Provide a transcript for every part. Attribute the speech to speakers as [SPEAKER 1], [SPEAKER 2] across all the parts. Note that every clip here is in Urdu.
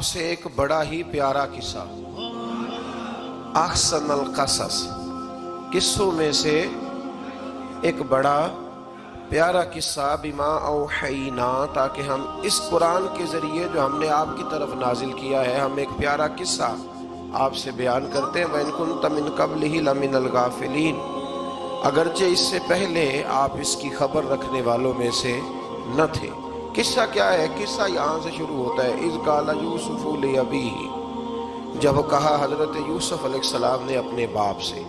[SPEAKER 1] سے ایک بڑا ہی پیارا قصہ، احسن القصص، قصوں میں سے ایک بڑا پیارا قصہ، بما اوحینا، تاکہ ہم اس قرآن کے ذریعے جو ہم نے آپ کی طرف نازل کیا ہے، ہم ایک پیارا قصہ آپ سے بیان کرتے ہیں۔ وَإِن كُنتَ مِن قَبْلِهِ لَمِنَ الْغَافِلِينَ، اگرچہ اس سے پہلے آپ اس کی خبر رکھنے والوں میں سے نہ تھے۔ قصہ کیا ہے؟ قصہ یہاں سے شروع ہوتا ہے، اِذْ قَالَ يُوسُفُ لِأَبِيهِ، جب کہا حضرت یوسف علیہ السلام نے اپنے باپ سے،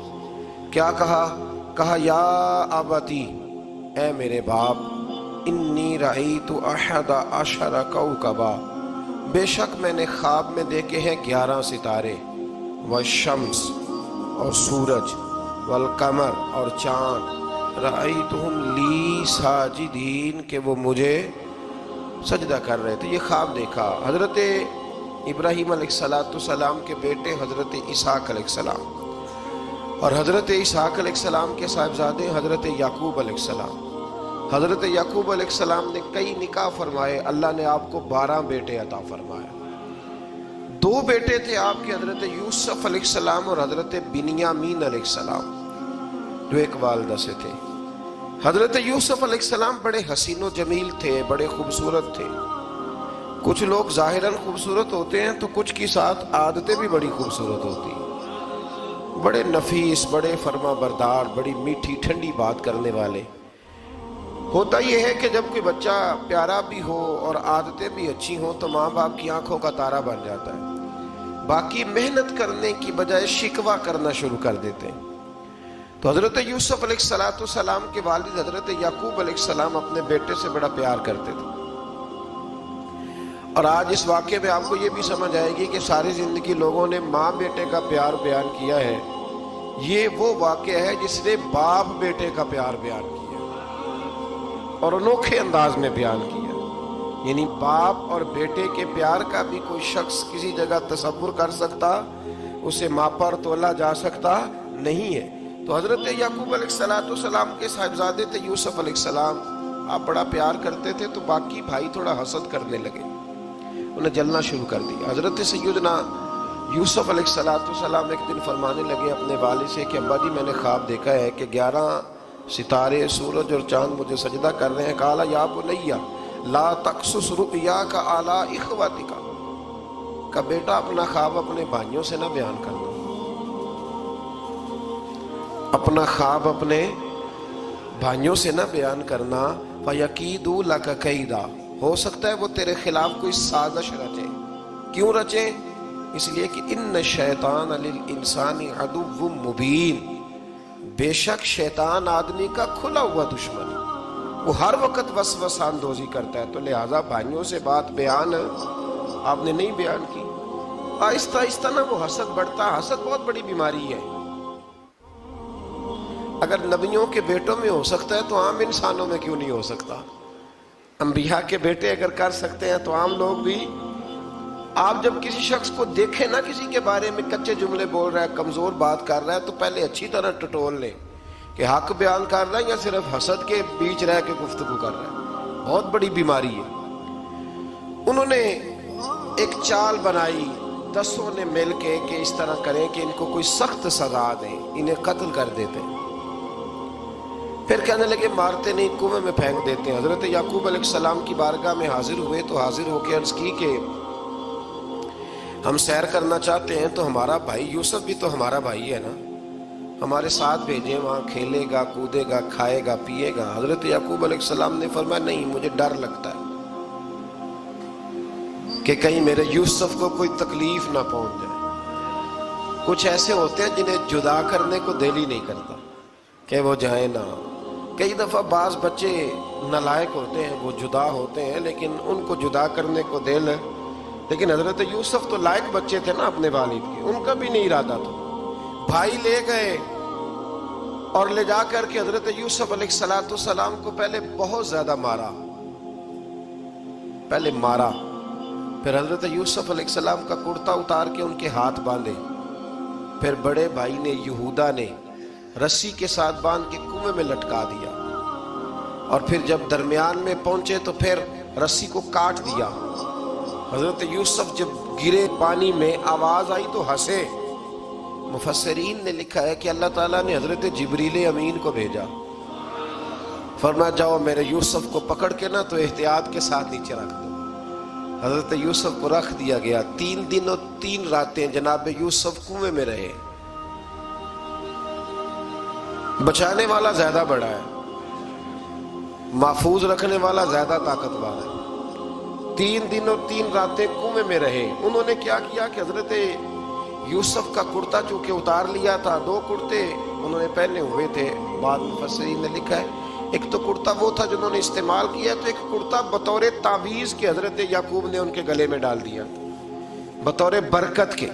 [SPEAKER 1] کیا کہا یا ابتی، اے میرے باپ، انی رأیت احد عشر کوکبا، بے شک میں نے خواب میں دیکھے ہیں 11 ستارے، والشمس، اور سورج، والقمر، اور چاند، رأیتہم لی ساجدین، کہ وہ مجھے سجدہ کر رہے تھے۔ یہ خواب دیکھا حضرت ابراہیم علیہ السلام کے بیٹے حضرت اسحاق علیہ السلام، اور حضرت اسحاق علیہ السلام کے صاحبزادے حضرت یعقوب علیہ السلام۔ حضرت یعقوب علیہ السلام نے کئی نکاح فرمائے، اللہ نے آپ کو 12 بیٹے عطا فرمایا۔ 2 بیٹے تھے آپ کے، حضرت یوسف علیہ السلام اور حضرت بنیامین علیہ السلام، جو ایک والدہ سے تھے۔ حضرت یوسف علیہ السلام بڑے حسین و جمیل تھے، بڑے خوبصورت تھے۔ کچھ لوگ ظاہراً خوبصورت ہوتے ہیں تو کچھ کی ساتھ عادتیں بھی بڑی خوبصورت ہوتی ہیں، بڑے نفیس، بڑے فرما بردار، بڑی میٹھی ٹھنڈی بات کرنے والے۔ ہوتا یہ ہے کہ جب کوئی بچہ پیارا بھی ہو اور عادتیں بھی اچھی ہوں تو ماں باپ کی آنکھوں کا تارا بن جاتا ہے، باقی محنت کرنے کی بجائے شکوہ کرنا شروع کر دیتے ہیں۔ تو حضرت یوسف علیہ السلام کے والد حضرت یعقوب علیہ السلام اپنے بیٹے سے بڑا پیار کرتے تھے۔ اور آج اس واقعے میں آپ کو یہ بھی سمجھ آئے گی کہ ساری زندگی لوگوں نے ماں بیٹے کا پیار بیان کیا ہے، یہ وہ واقعہ ہے جس نے باپ بیٹے کا پیار بیان کیا اور انوکھے انداز میں بیان کیا۔ یعنی باپ اور بیٹے کے پیار کا بھی کوئی شخص کسی جگہ تصور کر سکتا، اسے ماپا اور تولا جا سکتا نہیں ہے۔ تو حضرت یعقوب علیہ السلام کے صاحبزادے تھے یوسف علیہ السلام، آپ بڑا پیار کرتے تھے، تو باقی بھائی تھوڑا حسد کرنے لگے، انہیں جلنا شروع کر دیا۔ حضرت سیدنا یوسف علیہ السلام ایک دن فرمانے لگے اپنے والد سے کہ ابا جی میں نے خواب دیکھا ہے کہ 11 ستارے، سورج اور چاند مجھے سجدہ کر رہے ہیں۔ قال یا بنی لا تقصص رؤیاک علی اخوتک، کہ بیٹا اپنا خواب اپنے بھائیوں سے نہ بیان کرنا، اپنا خواب اپنے بھائیوں سے نہ بیان کرنا، فیکیدوا لک کیدا، ہو سکتا ہے وہ تیرے خلاف کوئی سازش رچیں۔ کیوں رچیں؟ اس لیے کہ ان الشیطان للانسان عدو مبین، بے شک شیطان آدمی کا کھلا ہوا دشمن ہے، وہ ہر وقت وسوسہ اندوزی کرتا ہے۔ تو لہٰذا بھائیوں سے بات بیان آپ نے نہیں بیان کی۔ آہستہ آہستہ نا وہ حسد بڑھتا، حسد بہت بڑی بیماری ہے۔ اگر نبیوں کے بیٹوں میں ہو سکتا ہے تو عام انسانوں میں کیوں نہیں ہو سکتا؟ انبیاء کے بیٹے اگر کر سکتے ہیں تو عام لوگ بھی۔ آپ جب کسی شخص کو دیکھیں نا کسی کے بارے میں کچے جملے بول رہا ہے، کمزور بات کر رہا ہے، تو پہلے اچھی طرح ٹٹول لیں کہ حق بیان کر رہا ہے یا صرف حسد کے بیچ رہ کے گفتگو کر رہا ہے۔ بہت بڑی بیماری ہے۔ انہوں نے ایک چال بنائی 10 نے مل کے کہ اس طرح کریں کہ ان کو کوئی سخت سزا دیں، انہیں قتل کر دیتے ہیں۔ پھر کہنے لگے مارتے نہیں، کنویں میں پھینک دیتے ہیں۔ حضرت یعقوب علیہ السلام کی بارگاہ میں حاضر ہوئے تو حاضر ہو کے عرض کی کہ ہم سیر کرنا چاہتے ہیں تو ہمارا بھائی یوسف بھی تو ہمارا بھائی ہے نا، ہمارے ساتھ بھیجیں، وہاں کھیلے گا، کودے گا، کھائے گا، پیے گا۔ حضرت یعقوب علیہ السلام نے فرمایا نہیں، مجھے ڈر لگتا ہے کہ کہیں میرے یوسف کو کوئی تکلیف نہ پہنچ جائے۔ کچھ ایسے ہوتے ہیں جنہیں جدا کرنے کو دل ہی نہیں کرتا کہ وہ جائیں نہ۔ کئی دفعہ بعض بچے نالائق ہوتے ہیں، وہ جدا ہوتے ہیں لیکن ان کو جدا کرنے کو دل ہے، لیکن حضرت یوسف تو لائق بچے تھے نا اپنے والد کے، ان کا بھی نہیں ارادہ تھا۔ بھائی لے گئے اور لے جا کر کے حضرت یوسف علیہ السلام کو پہلے بہت زیادہ مارا، پھر حضرت یوسف علیہ السلام کا کرتا اتار کے ان کے ہاتھ باندھے، پھر بڑے بھائی نے یہودا نے رسی کے ساتھ باندھ کے کنویں میں لٹکا دیا، اور پھر جب درمیان میں پہنچے تو پھر رسی کو کاٹ دیا۔ حضرت یوسف جب گرے پانی میں، آواز آئی تو ہنسے۔ مفسرین نے لکھا ہے کہ اللہ تعالیٰ نے حضرت جبریل امین کو بھیجا، فرمایا جاؤ میرے یوسف کو پکڑ کے نا تو احتیاط کے ساتھ نیچے رکھ دو۔ حضرت یوسف کو رکھ دیا گیا۔ 3 دن اور 3 راتیں جناب یوسف کنویں میں رہے۔ بچانے والا زیادہ بڑا ہے، محفوظ رکھنے والا زیادہ طاقتور ہے۔ 3 دن اور 3 راتیں کنویں میں رہے۔ انہوں نے کیا کیا کہ حضرت یوسف کا کرتا چونکہ اتار لیا تھا، 2 کرتے انہوں نے پہنے ہوئے تھے۔ بعد مفسرین نے لکھا ہے ایک تو کرتا وہ تھا جنہوں نے استعمال کیا، تو ایک کرتا بطور تعویذ کے حضرت یعقوب نے ان کے گلے میں ڈال دیا بطور برکت کے،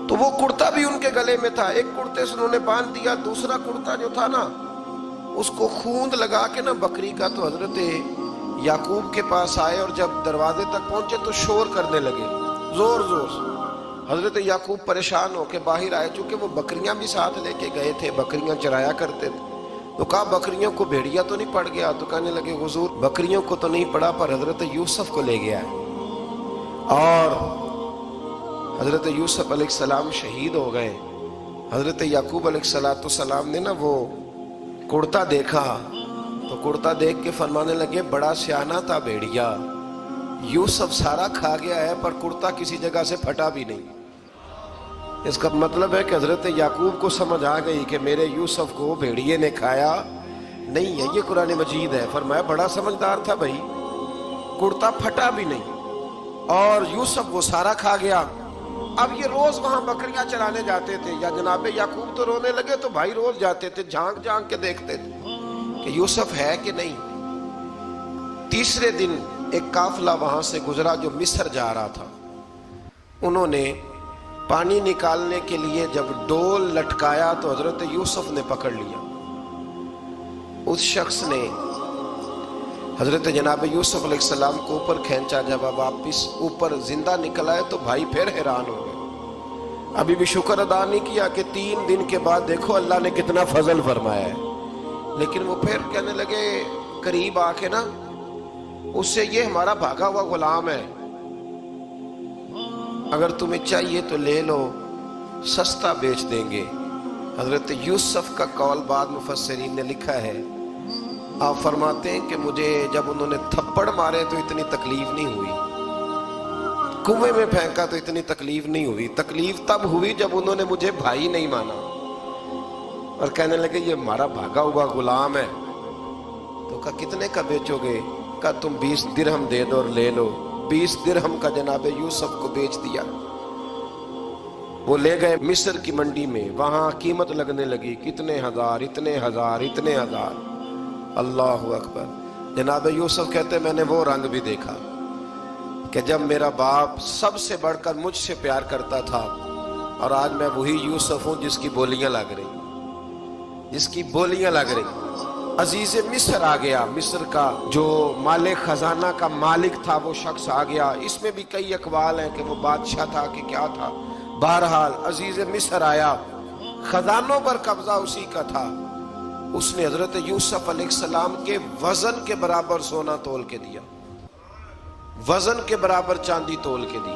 [SPEAKER 1] تو وہ کرتا بھی ان کے گلے میں تھا۔ ایک کرتے سے انہوں نے باندھ دیا، دوسرا کرتا جو تھا نا اس کو خوند لگا کے نا بکری کا، تو حضرت یعقوب کے پاس آئے اور جب دروازے تک پہنچے تو شور کرنے لگے زور زور سے۔ حضرت یعقوب پریشان ہو کے باہر آئے، چونکہ وہ بکریاں بھی ساتھ لے کے گئے تھے، بکریاں چرایا کرتے تھے، تو کہا بکریوں کو بھیڑیا تو نہیں پڑ گیا؟ تو کہنے لگے حضور بکریوں کو تو نہیں پڑا، پر حضرت یوسف کو لے گیا ہے۔ اور حضرت یوسف علیہ السلام شہید ہو گئے۔ حضرت یعقوب علیہ السلام نے نا وہ کرتا دیکھا تو کرتا دیکھ کے فرمانے لگے بڑا سیانہ تھا بھیڑیا، یوسف سارا کھا گیا ہے پر کرتا کسی جگہ سے پھٹا بھی نہیں۔ اس کا مطلب ہے کہ حضرت یعقوب کو سمجھ آ گئی کہ میرے یوسف کو بھیڑیے نے کھایا نہیں ہے۔ یہ قرآن مجید ہے۔ فرمایا بڑا سمجھدار تھا بھائی، کرتا پھٹا بھی نہیں اور یوسف وہ سارا کھا گیا۔ اب یہ روز وہاں بکریاں چرانے جاتے تھے، یا جناب یعقوب تو رونے لگے تو بھائی روز جاتے تھے، جھانک جھانک کے دیکھتے تھے کہ یوسف ہے کہ نہیں۔ تیسرے دن ایک قافلہ وہاں سے گزرا جو مصر جا رہا تھا۔ انہوں نے پانی نکالنے کے لیے جب ڈول لٹکایا تو حضرت یوسف نے پکڑ لیا۔ اس شخص نے حضرت جناب یوسف علیہ السلام کو اوپر کھینچا، جب واپس اوپر زندہ نکل آئے تو بھائی پھر حیران ہو گئے، ابھی بھی شکر ادا نہیں کیا کہ 3 دن کے بعد دیکھو اللہ نے کتنا فضل فرمایا ہے۔ لیکن وہ پھر کہنے لگے قریب آ کے نا اس سے، یہ ہمارا بھاگا ہوا غلام ہے، اگر تمہیں چاہیے تو لے لو، سستا بیچ دیں گے۔ حضرت یوسف کا قول بعد مفسرین نے لکھا ہے، آپ فرماتے ہیں کہ مجھے جب انہوں نے تھپڑ مارے تو اتنی تکلیف نہیں ہوئی، کنویں میں پھینکا تو اتنی تکلیف نہیں ہوئی، تکلیف تب ہوئی جب انہوں نے مجھے بھائی نہیں مانا اور کہنے لگے یہ ہمارا بھاگا ہوا غلام ہے۔ تو کہا کتنے کا بیچو گے؟ کہا تم 20 درہم دے دو اور لے لو۔ 20 درہم کا جناب یوسف کو بیچ دیا۔ وہ لے گئے مصر کی منڈی میں، وہاں قیمت لگنے لگی، کتنے ہزار، اتنے ہزار، اتنے ہزار۔ اللہ اکبر۔ جناب یوسف کہتے میں نے وہ رنگ بھی دیکھا کہ جب میرا باپ سب سے بڑھ کر مجھ سے پیار کرتا تھا، اور آج میں وہی یوسف ہوں جس کی بولیاں لگ رہی، جس کی بولیاں لگ رہی۔ عزیز مصر آ گیا، مصر کا جو مالک خزانہ کا مالک تھا وہ شخص آ گیا۔ اس میں بھی کئی اقوال ہیں کہ وہ بادشاہ تھا کہ کیا تھا، بہرحال عزیز مصر آیا، خزانوں پر قبضہ اسی کا تھا۔ اس نے حضرت یوسف علیہ السلام کے وزن کے برابر سونا تول کے دیا، وزن کے برابر چاندی تول کے دی،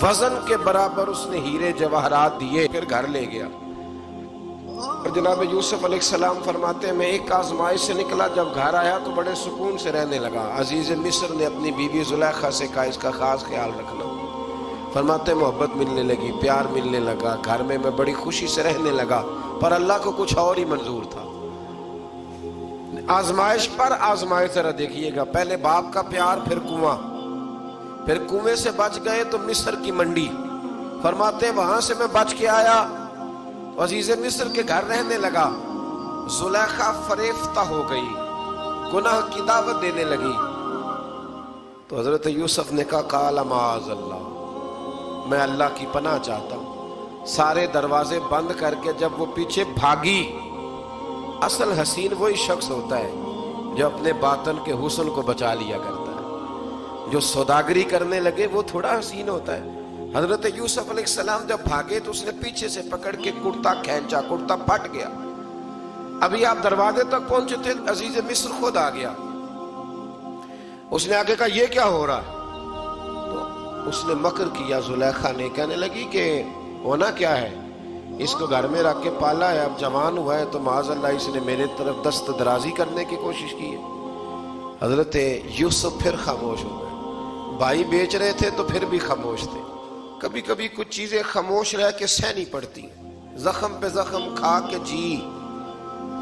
[SPEAKER 1] وزن کے برابر اس نے ہیرے جواہرات دیے، پھر گھر لے گیا۔ اور جناب یوسف علیہ السلام فرماتے ہیں میں ایک آزمائش سے نکلا، جب گھر آیا تو بڑے سکون سے رہنے لگا۔ عزیز مصر نے اپنی بیوی زلیخا سے کہا اس کا خاص خیال رکھنا۔ فرماتے محبت ملنے لگی، پیار ملنے لگا، گھر میں بڑی خوشی سے رہنے لگا، پر اللہ کو کچھ اور ہی منظور تھا۔ آزمائش پر آزمائش ذرا دیکھیے گا، پہلے باپ کا پیار، پھر کنواں، پھر کنویں سے بچ گئے تو مصر کی منڈی۔ فرماتے وہاں سے میں بچ کے آیا تو عزیز مصر کے گھر رہنے لگا۔ زلیخا فریفتہ ہو گئی، گناہ کی دعوت دینے لگی، تو حضرت یوسف نے کہا قال معاذ اللہ، میں اللہ کی پناہ چاہتا ہوں۔ سارے دروازے بند کر کے جب وہ پیچھے بھاگی، اصل حسین وہی شخص ہوتا ہے جو اپنے باطن کے حسن کو بچا لیا کرتا ہے، جو سوداگری کرنے لگے وہ تھوڑا حسین ہوتا ہے۔ حضرت یوسف علیہ السلام جب بھاگے تو اس نے پیچھے سے پکڑ کے کرتا کھینچا، کرتا پھٹ گیا۔ ابھی آپ دروازے تک پہنچے تھے، عزیز مصر خود آ گیا۔ اس نے آگے کہا یہ کیا ہو رہا ہے؟ تو اس نے مکر کیا زلیخا نے، کہنے لگی کہ ہونا کیا ہے، اس کو گھر میں رکھ کے پالا ہے، اب جوان ہوا ہے تو معاذ اللہ اس نے میرے طرف دست درازی کرنے کی کوشش کی ہے۔ حضرت یوسف پھر خاموش ہو گئے، بھائی بیچ رہے تھے تو پھر بھی خاموش تھے۔ کبھی کبھی کچھ چیزیں خاموش رہ کے سہنی پڑتی ہیں، زخم پہ زخم کھا کے جی،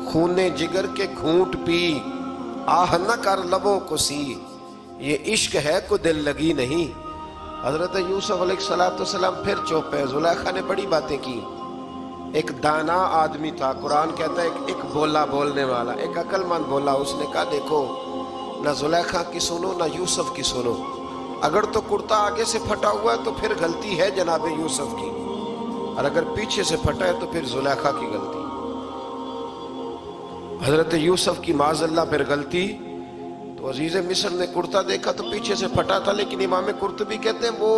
[SPEAKER 1] خون جگر کے گھونٹ پی، آہ نہ کر لبوں کو سی، یہ عشق ہے کو دل لگی نہیں۔ حضرت یوسف علیہ السلام پھر چپ ہے۔ زلیخا نے بڑی باتیں کی، ایک دانا آدمی تھا، قرآن کہتا ہے ایک بولا بولنے والا، ایک عقل مند بولا، اس نے کہا دیکھو نہ زلیخا کی سنو نہ یوسف کی سنو، اگر تو کرتا آگے سے پھٹا ہوا ہے تو پھر غلطی ہے جناب یوسف کی، اور اگر پیچھے سے پھٹا ہے تو پھر زلیخا کی غلطی۔ حضرت یوسف کی معاذ اللہ پھر غلطی، تو عزیز مصر نے کرتا دیکھا تو پیچھے سے پھٹا تھا، لیکن امام قرطبی کہتے ہیں وہ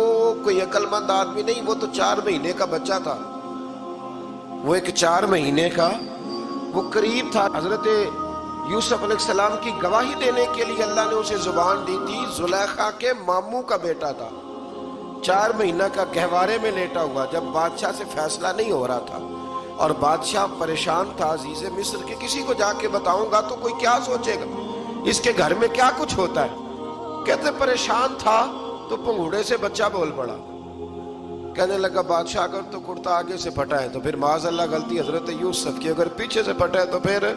[SPEAKER 1] کوئی عقل مند آدمی نہیں، وہ تو 4 مہینے کا بچہ تھا، وہ ایک 4 مہینے کا وہ قریب تھا۔ حضرت یوسف علیہ السلام کی گواہی دینے کے لیے اللہ نے اسے زبان دی تھی، زلیخا کے ماموں کا بیٹا تھا، 4 مہینہ کا گہوارے میں لیٹا ہوا، جب بادشاہ سے فیصلہ نہیں ہو رہا تھا اور بادشاہ پریشان تھا عزیز مصر کے کسی کو جا کے بتاؤں گا تو کوئی کیا سوچے گا، اس کے گھر میں کیا کچھ ہوتا ہے، کہتے پریشان تھا تو پنگوڑے سے بچہ بول پڑا، کہنے لگا بادشاہ اگر تو کرتا آگے سے پھٹا ہے تو پھر معاذ اللہ غلطی حضرت یوسف کی، اگر پیچھے سے پھٹا ہے تو پھر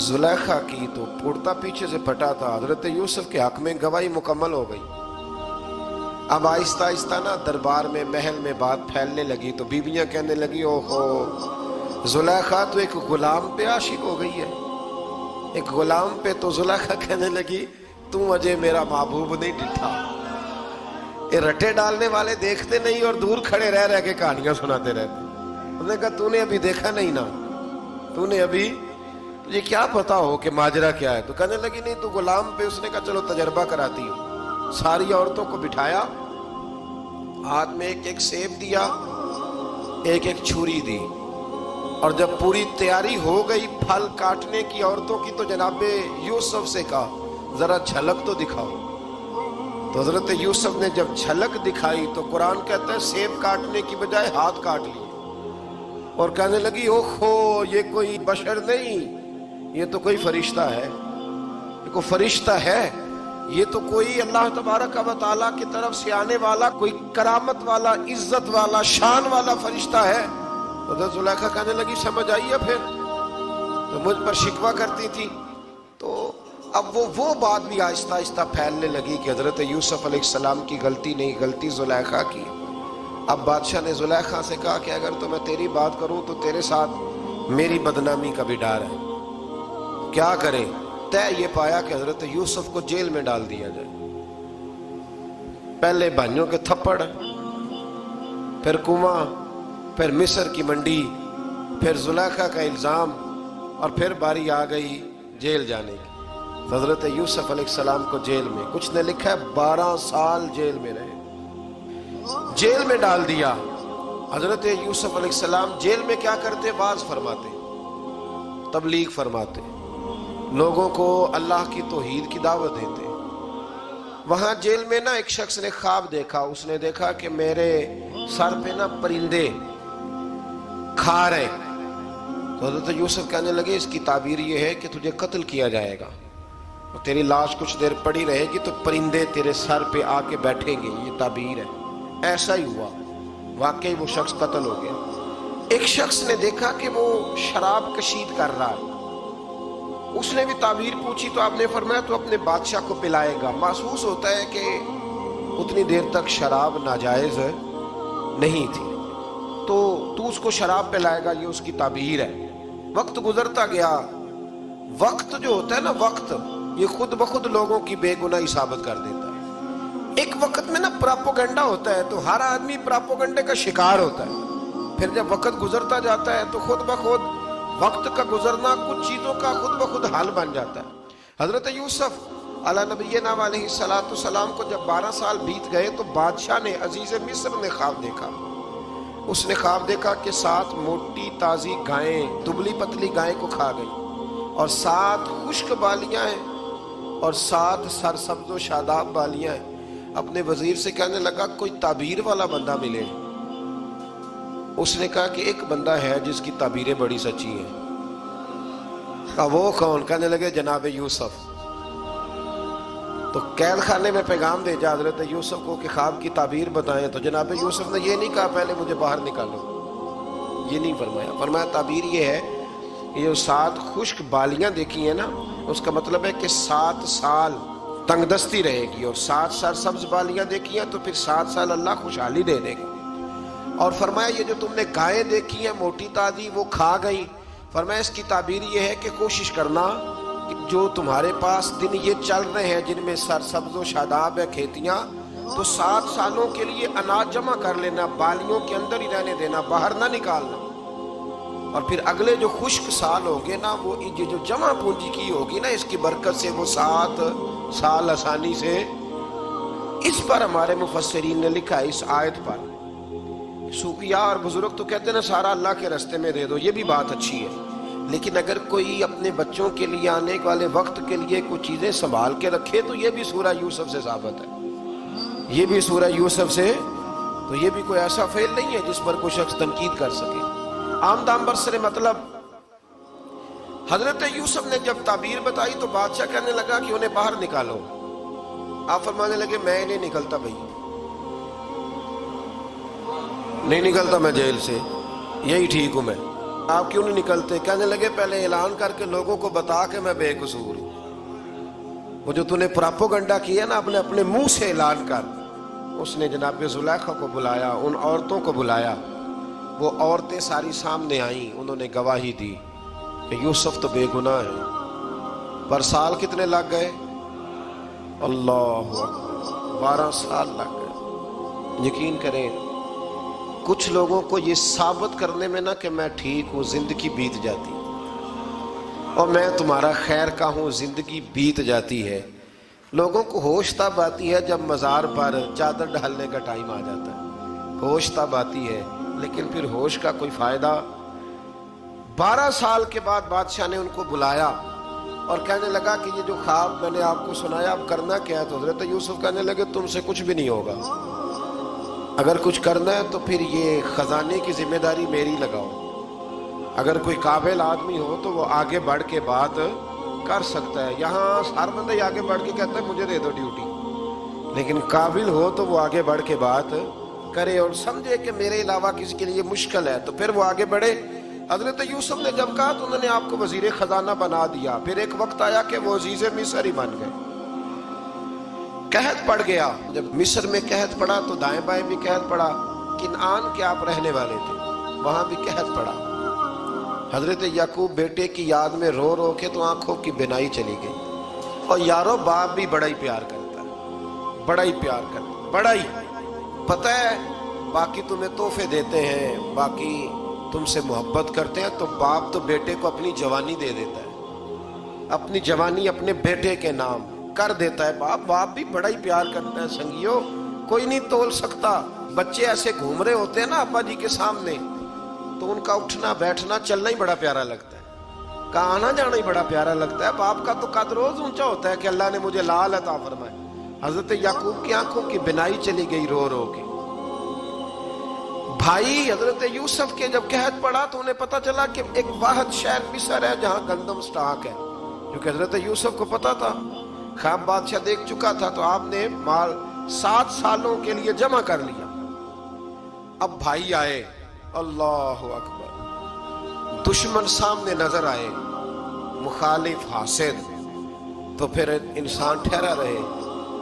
[SPEAKER 1] زلیخا کی، تو کرتا پیچھے سے پھٹا تھا، حضرت یوسف کے حق میں گواہی مکمل ہو گئی۔ اب آہستہ آہستہ نا دربار میں محل میں بات پھیلنے لگی، تو بیویاں کہنے لگی اوہو زلیخا تو ایک غلام پہ عاشق ہو گئی ہے، ایک غلام پہ۔ تو زلیخا کہنے لگی تم اجے میرا محبوب نہیں ڈٹھا، یہ رٹے ڈالنے والے دیکھتے نہیں اور دور کھڑے رہ رہ کے کہانیاں سناتے رہتے۔ انہوں نے کہا تو نے ابھی دیکھا نہیں نا، تو نے ابھی تجھے کیا پتا ہو کہ ماجرا کیا ہے؟ تو کہنے لگی نہیں تو غلام پہ۔ اس نے کہا چلو تجربہ کراتی ہوں، ساری عورتوں کو بٹھایا، ہاتھ میں ایک ایک سیب دیا، ایک ایک چھری دی، اور جب پوری تیاری ہو گئی پھل کاٹنے کی عورتوں کی تو جناب یوسف سے کہا ذرا جھلک تو دکھاؤ۔ تو حضرت یوسف نے جب جھلک دکھائی تو قرآن کہتا ہے سیب کاٹنے کی بجائے ہاتھ کاٹ لیے، اور کہنے لگی اوہو یہ کوئی بشر نہیں، یہ تو کوئی فرشتہ ہے، یہ کوئی فرشتہ ہے، یہ تو کوئی اللہ تبارک و تعالیٰ کی طرف سے آنے والا کوئی کرامت والا عزت والا شان والا فرشتہ ہے۔ حضرت زلیخا کہنے لگی سمجھ آئی ہے پھر تو مجھ پر شکوہ کرتی تھی۔ تو اب وہ بات بھی آہستہ آہستہ پھیلنے لگی کہ حضرت یوسف علیہ السلام کی غلطی نہیں، غلطی زلیخا کی۔ اب بادشاہ نے زلیخا سے کہا کہ اگر تو میں تیری بات کروں تو تیرے ساتھ میری بدنامی کا بھی ڈر ہے، کیا کرے؟ طے یہ پایا کہ حضرت یوسف کو جیل میں ڈال دیا جائے، پہلے بھائیوں کے تھپڑ، پھر کنواں، پھر مصر کی منڈی، پھر زلیخا کا الزام، اور پھر باری آ گئی جیل جانے کی۔ حضرت یوسف علیہ السلام کو جیل میں، کچھ نے لکھا ہے 12 سال جیل میں رہے، جیل میں ڈال دیا۔ حضرت یوسف علیہ السلام جیل میں کیا کرتے؟ واعظ فرماتے، تبلیغ فرماتے، لوگوں کو اللہ کی توحید کی دعوت دیتے۔ وہاں جیل میں نا ایک شخص نے خواب دیکھا، اس نے دیکھا کہ میرے سر پہ نا پرندے کھا رہے۔ تو حضرت یوسف کہنے لگے اس کی تعبیر یہ ہے کہ تجھے قتل کیا جائے گا، اور تیری لاش کچھ دیر پڑی رہے گی تو پرندے تیرے سر پہ آ کے بیٹھیں گے، یہ تعبیر ہے۔ ایسا ہی ہوا، واقعی وہ شخص قتل ہو گیا۔ ایک شخص نے دیکھا کہ وہ شراب کشید کر رہا ہے، اس نے بھی تعبیر پوچھی تو آپ نے فرمایا تو اپنے بادشاہ کو پلائے گا۔ محسوس ہوتا ہے کہ اتنی دیر تک شراب ناجائز نہیں تھی، تو اس کو شراب پلائے گا، یہ اس کی تعبیر ہے۔ وقت گزرتا گیا، وقت جو ہوتا ہے نا، وقت یہ خود بخود لوگوں کی بے گناہی ثابت کر دیتا ہے۔ ایک وقت میں نا پراپوگنڈا ہوتا ہے تو ہر آدمی پراپوگنڈے کا شکار ہوتا ہے، پھر جب وقت گزرتا جاتا ہے تو خود بخود وقت کا گزرنا کچھ چیزوں کا خود بخود حال بن جاتا ہے۔ حضرت یوسف علیہ نبینا علیہ السلام کو جب 12 سال بیت گئے تو بادشاہ نے، عزیز مصر نے خواب دیکھا۔ اس نے خواب دیکھا کہ 7 موٹی تازی گائیں دبلی پتلی گائیں کو کھا گئی، اور 7 خشک بالیاں ہیں اور 7 سرسبز و شاداب بالیاں ہیں۔ اپنے وزیر سے کہنے لگا کوئی تعبیر والا بندہ ملے. اس نے کہا کہ ایک بندہ ہے جس کی تعبیریں بڑی سچی ہیں. کہا وہ کون؟ کہنے لگے جناب یوسف. تو قید خانے میں پیغام بھیجا حضرت یوسف کو کہ خواب کی تعبیر بتائیں. تو جناب یوسف نے یہ نہیں کہا پہلے مجھے باہر نکالو، یہ نہیں فرمایا. فرمایا تعبیر یہ ہے، یہ جو 7 خشک بالیاں دیکھی ہیں نا، اس کا مطلب ہے کہ 7 سال تنگ دستی رہے گی، اور 7 سال سبز بالیاں دیکھی ہیں تو پھر 7 سال اللہ خوشحالی دے دے گا. اور فرمایا یہ جو تم نے گائیں دیکھی ہیں موٹی تازی وہ کھا گئی. فرمایا اس کی تعبیر یہ ہے کہ کوشش کرنا کہ جو تمہارے پاس دن یہ چل رہے ہیں جن میں سرسبز و شاداب ہے کھیتیاں، تو 7 سالوں کے لیے اناج جمع کر لینا، بالیوں کے اندر ہی رہنے دینا، باہر نہ نکالنا. اور پھر اگلے جو خشک سال ہوگے نا، وہ یہ جو جمع پونجی کی ہوگی نا، اس کی برکت سے وہ 7 سال آسانی سے. اس پر ہمارے مفسرین نے لکھا ہے، اس آیت پر صوفیاء اور بزرگ تو کہتے ہیں نا سارا اللہ کے راستے میں دے دو، یہ بھی بات اچھی ہے، لیکن اگر کوئی اپنے بچوں کے لیے آنے والے وقت کے لیے کچھ چیزیں سنبھال کے رکھے تو یہ بھی سورہ یوسف سے ثابت ہے. یہ بھی سورہ یوسف سے، تو یہ بھی کوئی ایسا فعل نہیں ہے جس پر کوئی شخص تنقید کر سکے. عام دام برسر مطلب حضرت یوسف نے جب تعبیر بتائی تو بادشاہ کہنے لگا کہ انہیں باہر نکالو. آپ فرمانے لگے میں نہیں نکلتا بھائی، نہیں نکلتا میں جیل سے، یہی ٹھیک ہوں میں. آپ کیوں نہیں نکلتے؟ کہنے لگے پہلے اعلان کر کے لوگوں کو بتا کہ میں بے قصور ہوں. وہ جو تو نے پراپوگنڈا کیا نا اپنے منہ سے اعلان کر. اس نے جناب زلیخا کو بلایا، ان عورتوں کو بلایا، وہ عورتیں ساری سامنے آئیں، انہوں نے گواہی دی کہ یوسف تو بے گناہ ہے. پر سال کتنے لگ گئے؟ اللہ اکبر، 12 سال لگ گئے. یقین کریں کچھ لوگوں کو یہ ثابت کرنے میں نہ کہ میں ٹھیک ہوں زندگی بیت جاتی، اور میں تمہارا خیر کا ہوں زندگی بیت جاتی ہے. لوگوں کو ہوش تب آتی ہے جب مزار پر چادر ڈالنے کا ٹائم آ جاتا ہے، ہوش تب آتی ہے، لیکن پھر ہوش کا کوئی فائدہ. 12 سال کے بعد بادشاہ نے ان کو بلایا اور کہنے لگا کہ یہ جو خواب میں نے آپ کو سنایا اب کرنا کیا ہے؟ تو حضرت یوسف کہنے لگے تم سے کچھ بھی نہیں ہوگا، اگر کچھ کرنا ہے تو پھر یہ خزانے کی ذمہ داری میری لگاؤ. اگر کوئی قابل آدمی ہو تو وہ آگے بڑھ کے بات کر سکتا ہے. یہاں ہر بندہ ہی آگے بڑھ کے کہتا ہے مجھے دے دو ڈیوٹی، لیکن قابل ہو تو وہ آگے بڑھ کے بات کرے اور سمجھے کہ میرے علاوہ کسی کے لیے مشکل ہے تو پھر وہ آگے بڑھے. حضرت یوسف نے جب کہا تو انہوں نے آپ کو وزیر خزانہ بنا دیا. پھر ایک وقت آیا کہ وہ عزیز مصر ہی بن گئے. قحط پڑ گیا، جب مصر میں قحط پڑا تو دائیں بائیں بھی قحط پڑا. کنعان کے آپ رہنے والے تھے، وہاں بھی قحط پڑا. حضرت یعقوب بیٹے کی یاد میں رو رو کے تو آنکھوں کی بینائی چلی گئی. اور یارو باپ بھی بڑا ہی پیار کرتا ہے، بڑا ہی پیار کرتا ہے، بڑا ہی. پتہ ہے باقی تمہیں تحفے دیتے ہیں، باقی تم سے محبت کرتے ہیں، تو باپ تو بیٹے کو اپنی جوانی دے دیتا ہے، اپنی جوانی اپنے بیٹے کے نام کر دیتا ہے. باپ بھی بڑا ہی پیار کرتا ہے. سنگیو کوئی نہیں تول سکتا. بچے ایسے گھوم رہے ہوتے ہیں نا ابا جی کے سامنے، تو ان کا اٹھنا بیٹھنا چلنا ہی بڑا پیارا لگتا ہے، کا آنا جانا ہی بڑا پیارا لگتا ہے. باپ کا تو قد روز اونچا ہوتا ہے کہ اللہ نے مجھے لال عطا فرمائے. حضرت یعقوب کی آنکھوں کی بینائی چلی گئی رو رو کے. بھائی حضرت یوسف کے جب قحط پڑا تو انہیں پتا چلا کہ ایک واحد شہر مصر ہے جہاں گندم سٹاک ہے، کیونکہ حضرت یوسف کو پتا تھا، خواب بادشاہ دیکھ چکا تھا. تو آپ نے مال 7 سالوں کے لیے جمع کر لیا. اب بھائی آئے، اللہ اکبر، دشمن سامنے نظر آئے، مخالف حاسد، تو پھر انسان ٹھہرا رہے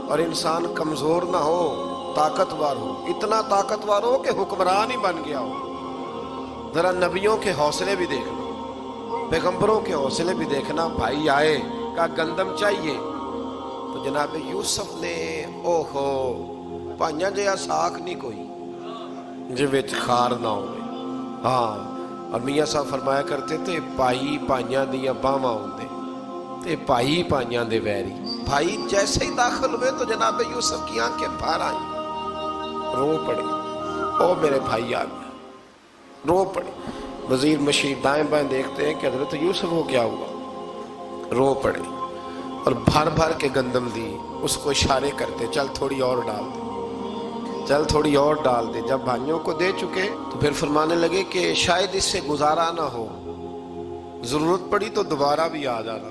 [SPEAKER 1] اور انسان کمزور نہ ہو، طاقتور ہو. اتنا طاقتور ہو کہ حکمران ہی بن گیا ہو. ذرا نبیوں کے حوصلے بھی دیکھنا، پیغمبروں کے حوصلے بھی دیکھنا. بھائی آئے، کہا گندم چاہیے. تو جناب یوسف نے اوہو پائیاں جہا ساکھ نہیں کوئی جے وچ خار نہ ہوئے. ہاں، اور میاں صاحب فرمایا کرتے تھے پائی پائیاں دیاں باواں ہوندے تے پائی پائیاں دے ویری. بھائی جیسے ہی داخل ہوئے تو جناب یوسف کی آنکھیں باہر آئیں، رو پڑے. او میرے بھائی آ گیا، رو پڑے. وزیر مشیر دائیں بائیں دیکھتے ہیں کہ حضرت یوسف کو کیا ہوا، رو پڑے. اور بھر بھر کے گندم دی، اس کو اشارے کرتے چل تھوڑی اور ڈال دے، چل تھوڑی اور ڈال دے۔ جب بھائیوں کو دے چکے تو پھر فرمانے لگے کہ شاید اس سے گزارا نہ ہو، ضرورت پڑی تو دوبارہ بھی آ جانا،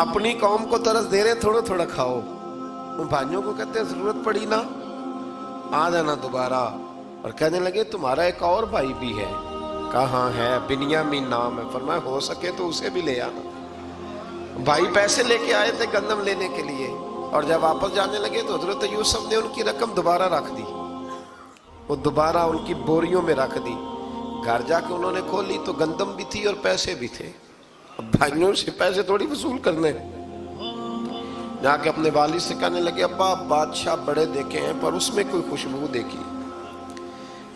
[SPEAKER 1] اپنی قوم کو ترس دے رہے تھوڑا تھوڑا کھاؤ۔ ان بھائیوں کو کہتے ہیں ضرورت پڑی نا آ جانا دوبارہ۔ اور کہنے لگے تمہارا ایک اور بھائی بھی ہے؟ کہاں ہے؟ بنیامین نام ہے۔ فرمایا ہو سکے تو اسے بھی لے آنا۔ بھائی پیسے لے کے آئے تھے گندم لینے کے لیے، اور جب واپس جانے لگے تو حضرت یوسف نے ان کی رقم دوبارہ رکھ دی، وہ دوبارہ ان کی بوریوں میں رکھ دی۔ گھر جا کے انہوں نے کھولی تو گندم بھی تھی اور پیسے بھی تھے۔ اب بھائیوں سے پیسے تھوڑی وصول کرنے، جا کے اپنے والد سے کہنے لگے ابا بادشاہ بڑے دیکھے ہیں پر اس میں کوئی خوشبو دیکھی،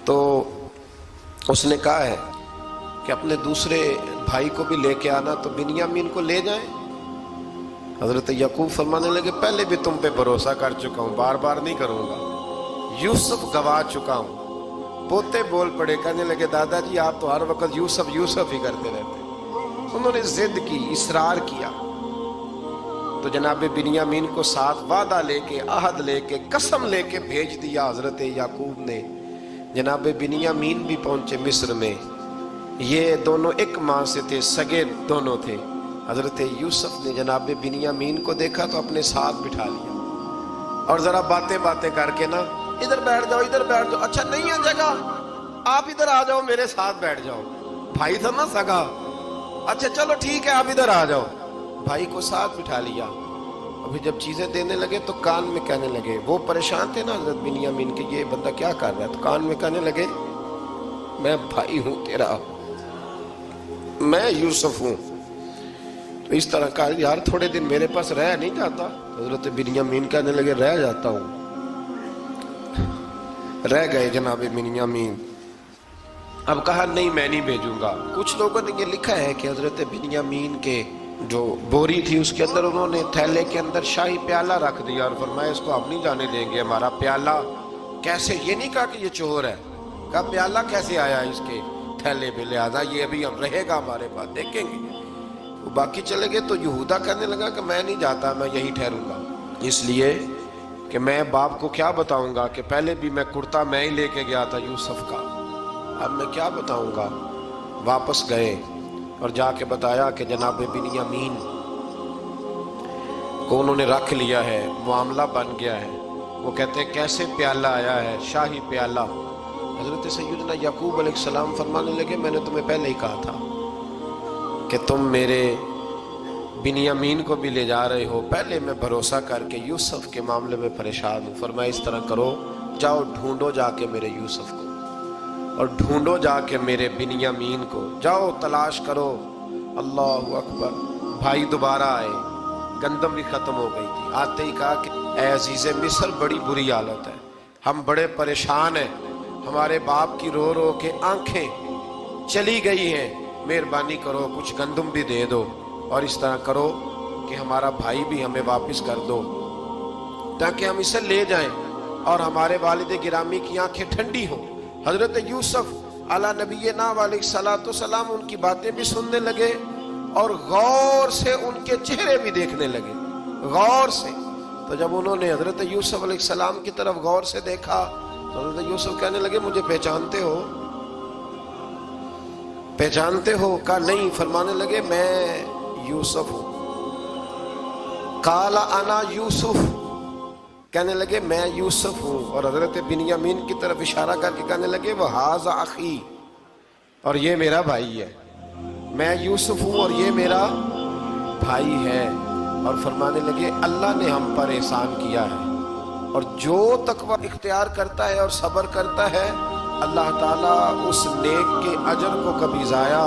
[SPEAKER 1] تو اس نے کہا ہے کہ اپنے دوسرے بھائی کو بھی لے کے آنا، تو بنیامین کو لے جائیں۔ حضرت یعقوب فرمانے لگے پہلے بھی تم پہ بھروسہ کر چکا ہوں، بار بار نہیں کروں گا، یوسف گوا چکا ہوں۔ پوتے بول پڑے، کہنے لگے دادا جی آپ تو ہر وقت یوسف یوسف ہی کرتے رہتے۔ انہوں نے ضد کی، اصرار کیا، تو جناب بنیامین کو ساتھ وعدہ لے کے، عہد لے کے، قسم لے کے بھیج دیا حضرت یعقوب نے۔ جناب بنیامین بھی پہنچے مصر میں، یہ دونوں ایک ماں سے تھے، سگے دونوں تھے۔ حضرت یوسف نے جناب بنیامین کو دیکھا تو اپنے ساتھ بٹھا لیا، اور ذرا باتیں کر کے نا ادھر بیٹھ جاؤ ادھر بیٹھ جاؤ، اچھا نہیں ہے جگہ آپ ادھر آ جاؤ میرے ساتھ بیٹھ جاؤ، بھائی تھا نا سگا، اچھا چلو ٹھیک ہے آپ ادھر آ جاؤ، بھائی کو ساتھ بٹھا لیا۔ ابھی جب چیزیں دینے لگے تو کان میں کہنے لگے، وہ پریشان تھے نا حضرت بنیامین کے یہ بندہ کیا کر رہا ہے، تو کان میں کہنے لگے میں بھائی ہوں تیرا، میں یوسف ہوں۔ تو اس طرح کہا یار تھوڑے دن میرے پاس رہ نہیں جاتا؟ حضرت بنیامین کہنے لگے رہ جاتا ہوں۔ رہ گئے جناب بنیامین۔ اب کہا نہیں میں نہیں بھیجوں گا۔ کچھ لوگوں نے یہ لکھا ہے کہ حضرت بنیامین کے جو بوری تھی اس کے اندر انہوں نے تھیلے کے اندر شاہی پیالہ رکھ دیا اور فرمایا اس کو آپ نہیں جانے دیں گے، ہمارا پیالہ کیسے، یہ نہیں کہا کہ یہ چور ہے، کہا پیالہ کیسے آیا اس کے تھیلے میں، لہذا یہ ابھی ہم رہے گا ہمارے پاس، دیکھیں گے۔ وہ باقی چلے گئے تو یہودا کہنے لگا کہ میں نہیں جاتا، میں یہی ٹھہروں گا، اس لیے کہ میں باپ کو کیا بتاؤں گا کہ پہلے بھی میں کرتا میں ہی لے کے گیا تھا یوسف کا، اب میں کیا بتاؤں گا۔ واپس گئے اور جا کے بتایا کہ جناب بنیامین کو انہوں نے رکھ لیا ہے، معاملہ بن گیا ہے۔ وہ کہتے ہیں کیسے پیالہ آیا ہے، شاہی پیالہ۔ حضرت سیدنا یعقوب علیہ السلام فرمانے لگے میں نے تمہیں پہلے ہی کہا تھا کہ تم میرے بنیامین کو بھی لے جا رہے ہو، پہلے میں بھروسہ کر کے یوسف کے معاملے میں پریشان ہوں۔ فرمایا اس طرح کرو، جاؤ ڈھونڈو جا کے میرے یوسف کو، اور ڈھونڈو جا کے میرے بنیامین کو، جاؤ تلاش کرو۔ اللہ اکبر۔ بھائی دوبارہ آئے، گندم بھی ختم ہو گئی تھی، آتے ہی کہا کہ اے عزیز مصر بڑی بری حالت ہے، ہم بڑے پریشان ہیں، ہمارے باپ کی رو رو کے آنکھیں چلی گئی ہیں، مہربانی کرو کچھ گندم بھی دے دو، اور اس طرح کرو کہ ہمارا بھائی بھی ہمیں واپس کر دو تاکہ ہم اسے لے جائیں اور ہمارے والد گرامی کی آنکھیں ٹھنڈی ہوں۔ حضرت یوسف علی نبینا علیہ الصلوۃ والسلام ان کی باتیں بھی سننے لگے اور غور سے ان کے چہرے بھی دیکھنے لگے، غور سے۔ تو جب انہوں نے حضرت یوسف علیہ السلام کی طرف غور سے دیکھا تو حضرت یوسف کہنے لگے مجھے پہچانتے ہو؟ پہچانتے ہو؟ کہا نہیں۔ فرمانے لگے میں یوسف ہوں۔ قال انا یوسف، کہنے لگے میں یوسف ہوں، اور حضرت بنیامین کی طرف اشارہ کر کے کہنے لگے وہذا اخی، اور یہ میرا بھائی ہے، میں یوسف ہوں اور یہ میرا بھائی ہے۔ اور فرمانے لگے اللہ نے ہم پر احسان کیا ہے، اور جو تقوی اختیار کرتا ہے اور صبر کرتا ہے اللہ تعالیٰ اس نیک کے اجر کو کبھی ضائع،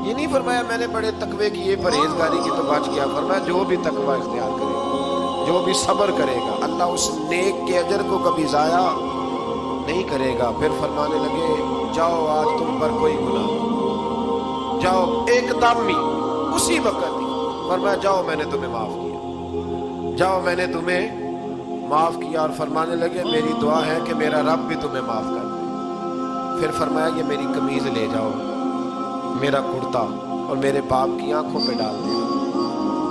[SPEAKER 1] یہ نہیں فرمایا میں نے بڑے تقوی کیے پرہیزگاری کی تو بچ گیا، فرمایا جو بھی تقوی اختیار کرے گا، جو بھی صبر کرے گا، اللہ اس نیک کے اجر کو کبھی ضائع نہیں کرے گا۔ پھر فرمانے لگے جاؤ آج تم پر کوئی گناہ، جاؤ ایک دم ہی اسی وقت ہی فرمایا جاؤ میں نے تمہیں معاف کیا، جاؤ میں نے تمہیں معاف کیا۔ اور فرمانے لگے میری دعا ہے کہ میرا رب بھی تمہیں معاف کر دے۔ پھر فرمایا کہ میری قمیض لے جاؤ، میرا کرتا، اور میرے باپ کی آنکھوں پہ ڈال دے۔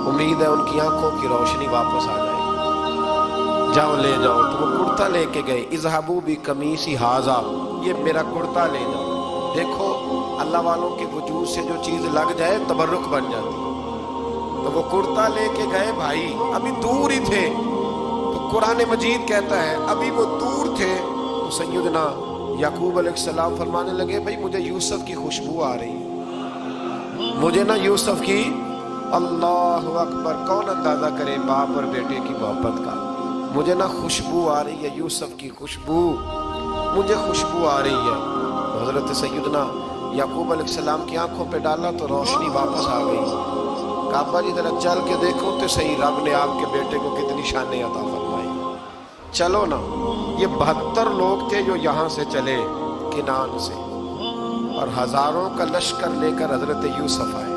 [SPEAKER 1] امید ہے ان کی آنکھوں کی روشنی واپس آ جائے، جاؤ لے جاؤ۔ تو وہ کرتا لے کے گئے، اذهبوا بقمیصی ھذا، یہ میرا کرتا لے جاؤ۔ دیکھو اللہ والوں کے وجود سے جو چیز لگ جائے تبرک بن جاتی۔ تو وہ کرتا لے کے گئے بھائی، ابھی دور ہی تھے، تو قرآن مجید کہتا ہے ابھی وہ دور تھے تو سیدنا یعقوب علیہ السلام فرمانے لگے بھائی مجھے یوسف کی خوشبو آ رہی ہے، مجھے نا یوسف کی، اللہ اکبر، کون اندازہ کرے باپ اور بیٹے کی محبت کا، مجھے نا خوشبو آ رہی ہے، یوسف کی خوشبو، مجھے خوشبو آ رہی ہے۔ تو حضرت سیدنا یعقوب علیہ السلام کی آنکھوں پہ ڈالا تو روشنی واپس آ گئی۔ کہا ابا جی ذرا چل کے دیکھو تو صحیح رب نے آپ کے بیٹے کو کتنی شانیں عطا فرمائی۔ چلو نا، یہ 72 لوگ تھے جو یہاں سے چلے کنعان سے، اور ہزاروں کا لشکر لے کر حضرت یوسف آئے،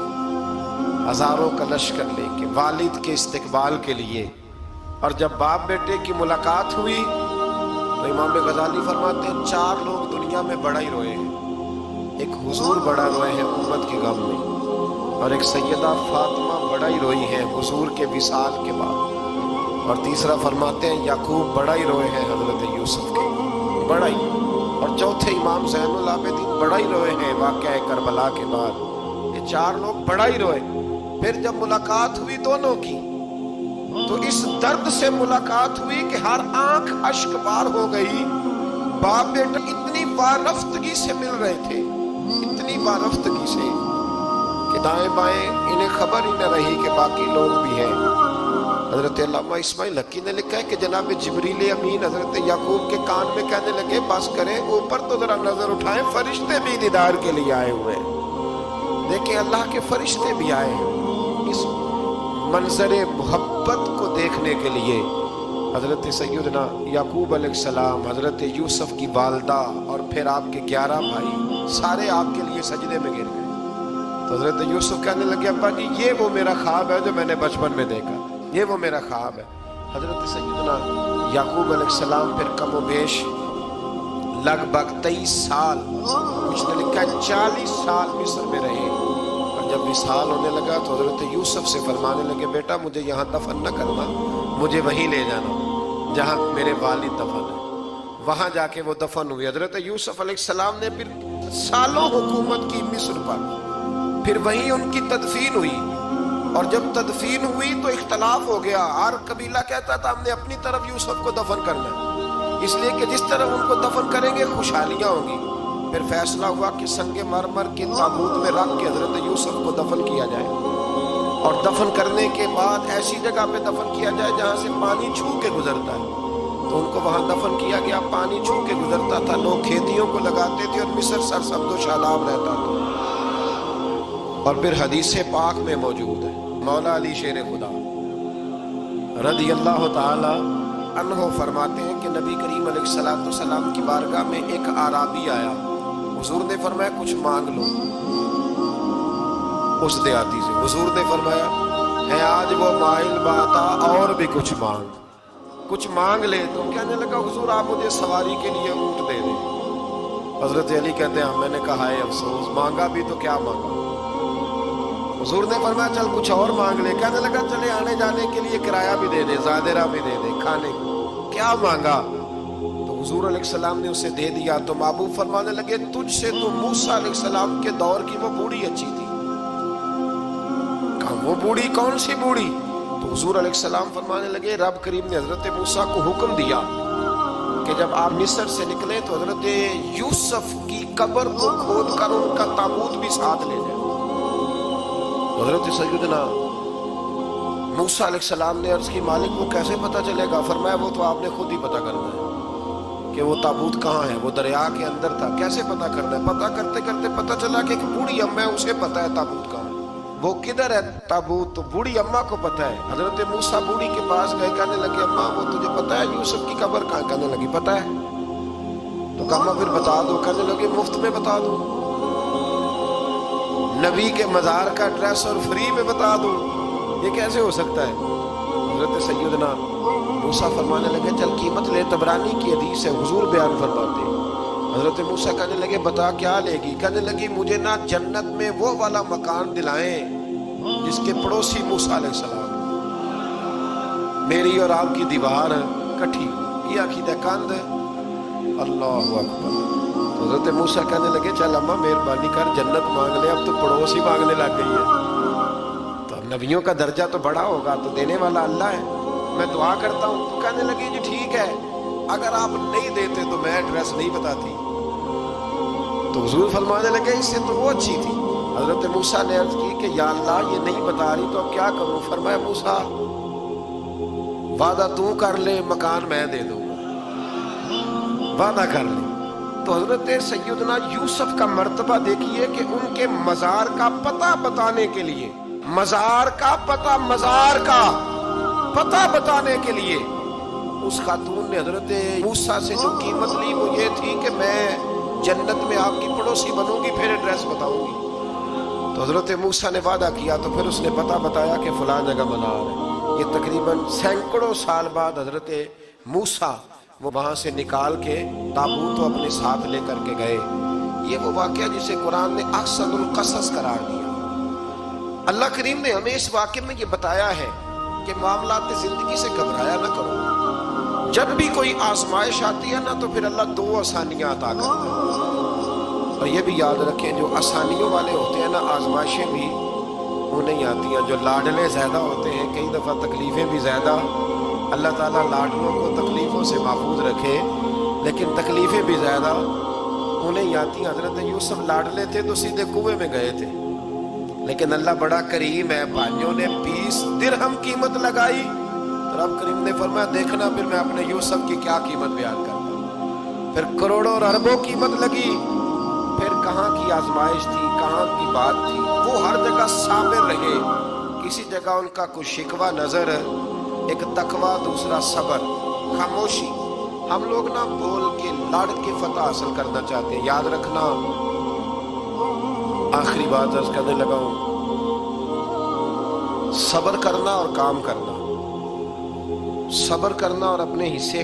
[SPEAKER 1] ہزاروں کا لشکر لے کے والد کے استقبال کے لیے۔ اور جب باپ بیٹے کی ملاقات ہوئی تو امام غزالی فرماتے ہیں 4 لوگ دنیا میں بڑا ہی روئے ہیں، ایک حضور بڑا روئے ہیں امت کے غم میں، اور ایک سیدہ فاطمہ بڑا ہی روئی ہیں حضور کے وصال کے بعد، اور تیسرا فرماتے ہیں یعقوب بڑا ہی روئے ہیں حضرت یوسف کے، بڑا ہی، اور چوتھے امام زین العابدین بڑا ہی روئے ہیں واقعہ کربلا کے بعد۔ یہ 4 لوگ بڑا ہی روئے۔ پھر جب ملاقات ہوئی دونوں کی تو اس درد سے ملاقات ہوئی کہ ہر آنکھ اشک بار ہو گئی۔ باپ بیٹا اتنی وارفتگی سے مل رہے تھے، اتنی وارفتگی سے کہ دائیں بائیں انہیں خبر ہی نہ رہی کہ باقی لوگ بھی ہیں۔ حضرت علامہ اسماعیل حقی نے لکھا ہے کہ جناب جبریل امین حضرت یعقوب کے کان میں کہنے لگے بس کریں، اوپر تو ذرا نظر اٹھائیں، فرشتے بھی دیدار کے لیے آئے ہوئے ہیں۔ دیکھیں اللہ کے فرشتے بھی آئے ہیں اس منظر محبت کو دیکھنے کے لیے۔ حضرت سیدنا یعقوب علیہ السلام، حضرت یوسف کی والدہ، اور پھر آپ کے 11 بھائی سارے آپ کے لیے سجدے میں گر گئے۔ تو حضرت یوسف کہنے لگے ابا جی یہ وہ میرا خواب ہے جو میں نے بچپن میں دیکھا، یہ وہ میرا خواب ہے۔ حضرت سیدنا یعقوب علیہ السلام پھر کم و بیش لگ بھگ 23 سال، کچھ نے لکھا ہے 40 سال مصر میں رہے۔ اور جب وصال ہونے لگا تو حضرت یوسف سے فرمانے لگے بیٹا مجھے یہاں دفن نہ کرنا، مجھے وہیں لے جانا جہاں میرے والد دفن ہے۔ وہاں جا کے وہ دفن ہوئے۔ حضرت یوسف علیہ السلام نے پھر سالوں حکومت کی مصر پر، پھر وہیں ان کی تدفین ہوئی۔ اور جب تدفین ہوئی تو اختلاف ہو گیا، ہر قبیلہ کہتا تھا ہم نے اپنی طرف یوسف کو دفن کرنا ہے، اس لیے کہ جس طرح ان کو دفن کریں گے خوشحالیاں ہوں گی۔ پھر فیصلہ ہوا کہ سنگ مرمر کے تابوت میں رکھ کے حضرت یوسف کو دفن کیا جائے، اور دفن کرنے کے بعد ایسی جگہ پہ دفن کیا جائے جہاں سے پانی چھو کے گزرتا ہے۔ تو ان کو وہاں دفن کیا گیا، پانی چھو کے گزرتا تھا، لوگ کھیتیوں کو لگاتے تھے اور مصر سرسبز و شاداب رہتا تھا۔ اور پھر حدیث پاک میں موجود ہے، مولا علی شیر خدا رضی اللہ تعالی عنہ فرماتے ہیں کہ نبی کریم علیہ السلام کی بارگاہ میں ایک اعرابی آیا، حضور نے فرمایا کچھ مانگ لو۔ اس دیہاتی سے حضور نے فرمایا ہے آج وہ مائل باتا اور بھی کچھ مانگ لے۔ تو کہنے لگا حضور آپ مجھے سواری کے لیے اونٹ دے دیں۔ حضرت علی کہتے ہیں میں نے کہا ہے افسوس، مانگا بھی تو کیا مانگا۔ حضور نے فرمایا چل کچھ اور مانگ لے۔ کہنے لگا چلے آنے جانے کے لیے کرایہ بھی دے دے، زادرہ بھی دے دے، کھانے کو۔ کیا مانگا؟ تو حضور علیہ السلام نے اسے دے دیا۔ تو محبوب فرمانے لگے تجھ سے تو موسیٰ علیہ السلام کے دور کی وہ بوڑھی اچھی تھی۔ کہا وہ بوڑھی کون سی بوڑھی؟ تو حضور علیہ السلام فرمانے لگے رب کریم نے حضرت موسیٰ کو حکم دیا کہ جب آپ مصر سے نکلیں تو حضرت یوسف کی قبر کو کھود کر ان کا تابوت بھی ساتھ لے جائیں۔ حضرت سیدنا موسیٰ علیہ السلام نے عرض کی مالک وہ کیسے پتہ چلے گا؟ فرمایا وہ تو آپ نے خود ہی پتہ کرنا ہے کہ وہ تابوت کہاں ہے، وہ دریا کے اندر تھا، کیسے پتہ کرنا ہے؟ پتہ کرتے کرتے پتہ چلا کہ ایک بوڑھی اماں ہے، اسے پتہ ہے تابوت کہاں ہے، وہ کدھر ہے تابوت، تو بوڑھی اماں کو پتہ ہے۔ حضرت موسیٰ بوڑھی کے پاس گئے، کہنے لگے اماں وہ تجھے پتہ ہے یوسف کی قبر کہاں؟ کہنے لگی پتہ ہے۔ تو کہا اماں پھر بتا دو۔ کہنے لگے مفت میں بتا دو، نبی کے مزار کا ایڈریس اور فری میں بتا دو، یہ کیسے ہو سکتا ہے؟ حضرت سیدنا موسیٰ فرمانے لگے چل قیمت لے، طبرانی کی حدیث ہے، حضور بیان فرماتے ہیں۔ حضرت موسیٰ کہنے لگے بتا کیا لے گی؟ کہنے لگی مجھے نا جنت میں وہ والا مکان دلائیں جس کے پڑوسی موسیٰ علیہ السلام، میری اور آپ کی دیوار کٹھی کیا عقیدہ کاند، اللہ اکبر۔ تو حضرت موسیٰ کہنے لگے چل اماں مہربانی کر جنت مانگ لے، اب تو پڑوس ہی مانگنے لگ گئی ہے، تو نبیوں کا درجہ تو بڑا ہوگا، تو دینے والا اللہ ہے، میں دعا کرتا ہوں۔ تو کہنے لگے جی ٹھیک ہے، اگر آپ نہیں دیتے تو میں ایڈریس نہیں بتاتی۔ تو حضور فرمانے لگے اس سے تو وہ اچھی تھی۔ حضرت موسیٰ نے عرض کی کہ یا اللہ یہ نہیں بتا رہی تو اب کیا کروں؟ فرمایا موسیٰ وعدہ تو کر لے، مکان میں دے دوں گا، وعدہ کر لے۔ تو حضرت سیدنا یوسف کا مرتبہ دیکھیے کہ ان کے مزار کا پتہ بتانے کے لیے، مزار کا پتہ بتانے کے لیے اس خاتون نے حضرت موسیٰ سے جو قیمت لی وہ یہ تھی کہ میں جنت میں آپ کی پڑوسی بنوں گی، پھر ایڈریس بتاؤں گی۔ تو حضرت موسیٰ نے وعدہ کیا، تو پھر اس نے پتہ بتایا کہ فلاں جگہ منار ہے۔ یہ تقریباً سینکڑوں سال بعد حضرت موسیٰ وہ وہاں سے نکال کے تابوت اپنے ساتھ لے کر کے گئے۔ یہ وہ واقعہ جسے قرآن نے احسن القصص قرار دیا۔ اللہ کریم نے ہمیں اس واقعے میں یہ بتایا ہے کہ معاملات زندگی سے گھبرایا نہ کرو، جب بھی کوئی آزمائش آتی ہے نا تو پھر اللہ دو آسانیاں عطا کرتا ہے، اور یہ بھی یاد رکھیں جو آسانیوں والے ہوتے ہیں نا آزمائشیں بھی انہیں آتی ہیں، جو لاڈلے زیادہ ہوتے ہیں کئی دفعہ تکلیفیں بھی زیادہ۔ اللہ تعالیٰ لاڈلوں کو تکلیفوں سے محفوظ رکھے، لیکن تکلیفیں بھی زیادہ انہیں آتی ہیں۔ حضرت یوسف لاڈلے تھے تو سیدھے کنویں میں گئے تھے، لیکن اللہ بڑا کریم ہے، بھائیوں نے 20 درہم قیمت لگائی تو رب کریم نے فرمایا دیکھنا پھر میں اپنے یوسف کی کیا قیمت بیان کرتا ہوں۔ پھر کروڑوں اور اربوں قیمت لگی، پھر کہاں کی آزمائش تھی، کہاں کی بات تھی، وہ ہر جگہ صابر رہے، کسی جگہ ان کا کوئی شکوہ نظر، ایک تقوی، دوسرا صبر، خاموشی۔ ہم لوگ نا بول کے لڑ کے فتح حاصل کرنا چاہتے ہیں، یاد رکھنا۔ آخری بات عرض کرنے لگا ہوں، صبر کرنا اور کام کرنا، صبر کرنا اور اپنے حصے